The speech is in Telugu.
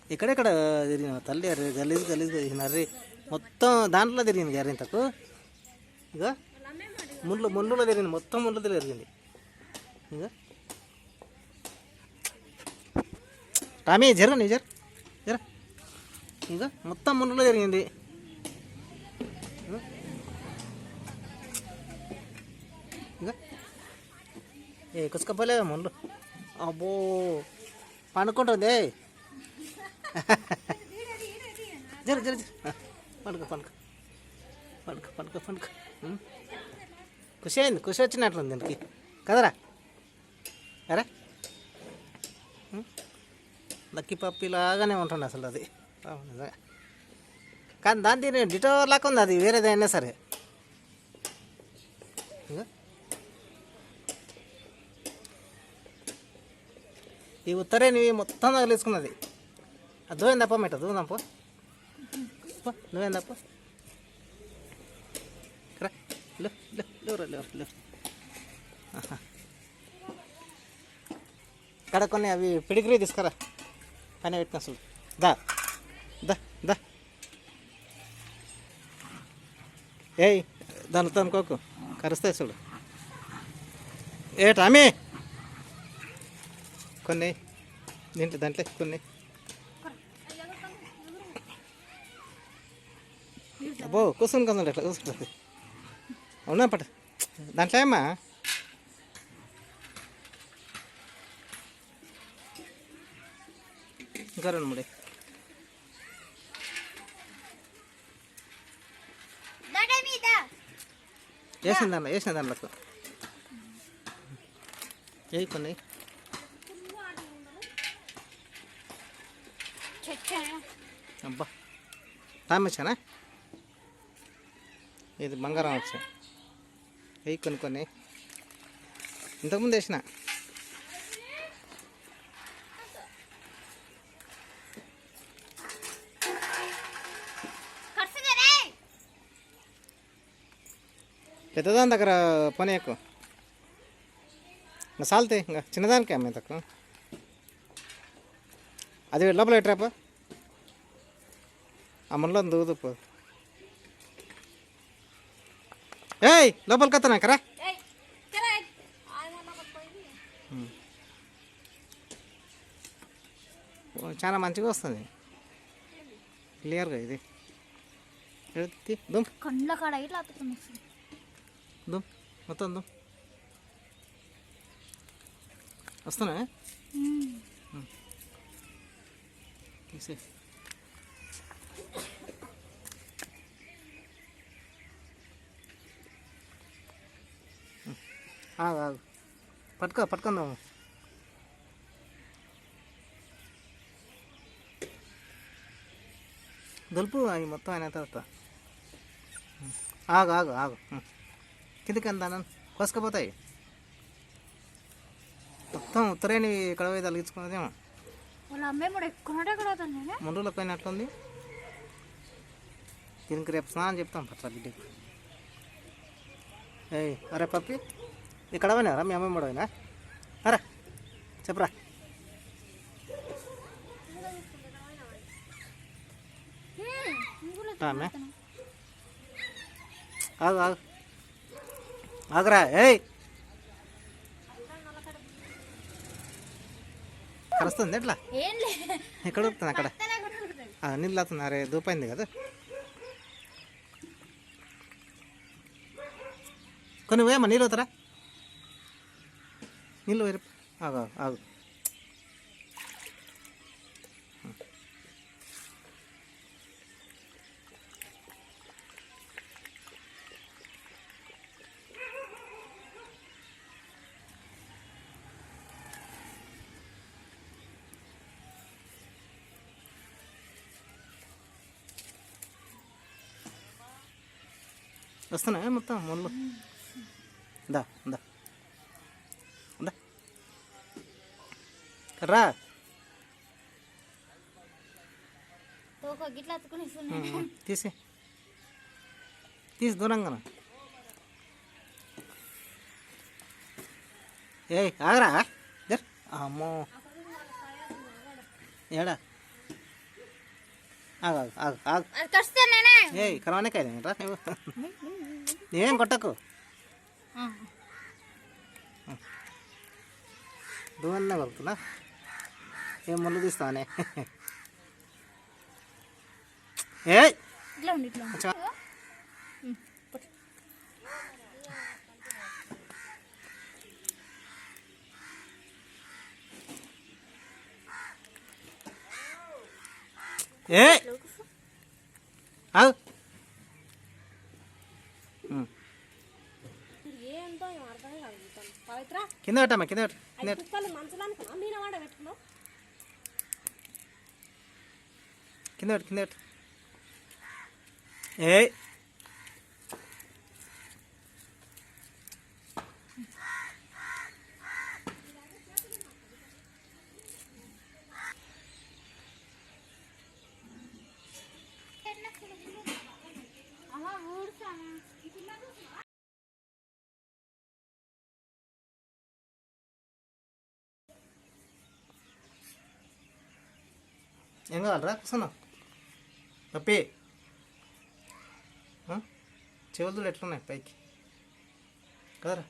ఎక్కడెక్కడ తిరిగిన తల్లి గలీజ్ గలీజ్ తిరిగినారు మొత్తం దాంట్లో తిరిగింది గారింతకు ఇక ముళ్ళులో తిరిగింది మొత్తం ముళ్ళులో తిరిగింది ఇక రామీ జర నీ జర ఇంకా మొత్తం ముళ్ళులో జరిగింది ఇంకా ఏ కుసుకపోలేదా ముళ్ళు అబ్బో పండుకుంటుంది జర జర పండుక పండుక పండుక పండుక పండుక ఖుషి అయింది ఖుషి వచ్చినట్లుంది దీనికి కదరా అరే లక్కీ పప్పి లాగానే ఉంటుంది అసలు అది కానీ దాని దీని డిటో లాగా ఉంది అది వేరేదైనా సరే ఈ ఉత్తరేని మొత్తం తగిలేసుకున్నది అది దూరం మెట్ట దూరం నువ్వేం తప్ప లేవు ఇక్కడ కొన్ని అవి పిడిగ్రీ తీసుకురా పైన పెట్టిన అసలు దా దా దా ఏయ్ దాని తనుకోకు కరుస్తాయి చూడు ఏ టామీ కొన్ని దాంట్లో కొన్ని అబ్బో కూర్చుని కొంచెం ఎట్లా కూర్చుంటుంది అవునా పట్ట దాంట్లో ఏమ్మా ఇంకా రెండు మూడే వేసిన దాంట్లో ఏ కొన్ని అబ్బా తామేసానా ఇది బంగారం వచ్చా వెయ్యి కొన్ని ఇంతకుముందు వేసిన పెద్దదాని దగ్గర పని ఎక్కువ ఇంకా సాల్తే ఇంకా చిన్నదానికే అమ్మే తక్కువ అది లోపల పెట్టరాపా ఆ మనలో దూదుపో ఏయ్ లోపలికి వస్తానా కరా చాలా మంచిగా వస్తుంది క్లియర్గా ఇది దుమ్ కండ్ల కాడ ఇట్లా దుమ్ మొత్తం దుమ్ వస్తున్నా తీసే ఆగు ఆగు పట్టుకుందాము దులుపు అవి మొత్తం అయిన తర్వాత ఆగు ఆగు ఆగు కిందికి అందాను కోసుకపోతాయి మొత్తం ఉత్తరేని ఇక్కడ పోయి తలిగించుకున్నదేమో ముందులో పోయినట్లుంది దీనికి రేపు స్నానం చెప్తాం పట్ల బిడ్డకి ఏయ్ అరే పప్పి ఇక్కడ పోయినారా మీ అమ్మ కూడా పోయినా అరా చెప్పరా ఆమె ఆగు ఆగు ఆగురా ఏయ్ కలుస్తుంది ఎట్లా ఎక్కడ వస్తుంది అక్కడ నీళ్ళు అవుతుంది అరే దూపైంది కదా కొన్ని వేయమ్మా నీళ్ళు అవుతారా నీళ్ళు వేరు ఆగు ఆగు వస్తున్నాయి మొత్తం ముళ్ళు దా దా దా రా తీసి దూరంగా ఏయ్ ఆగరా అమ్మో ఏడా ఆగు ఆగు ఆగు ఆగు అది కస్తే నేనే ఏ కరవానే కాయ రా నువ్వు నేనేం కొట్టకు దూరన్నా కొడుతున్నా ఏం ముళ్ళు తీస్తావనే ఏ ఇట్లా ఉండి ఇట్లా ఏ ఆగు ఏంటో అర్థం కాదు పవిత్ర కింద పెట్టమ్మా కింద పెట్టు కింద పెట్టు కుక్కలు మంచడానికి నేను వాడ పెట్టుకున్నావు కింద పెట్టు కింద పెట్టు ఏ అలా ఊడుతాను ఏం కావాలరా కూర్చున్నావు తప్పి చెవులు ఎట్లున్నాయి పైకి కదరా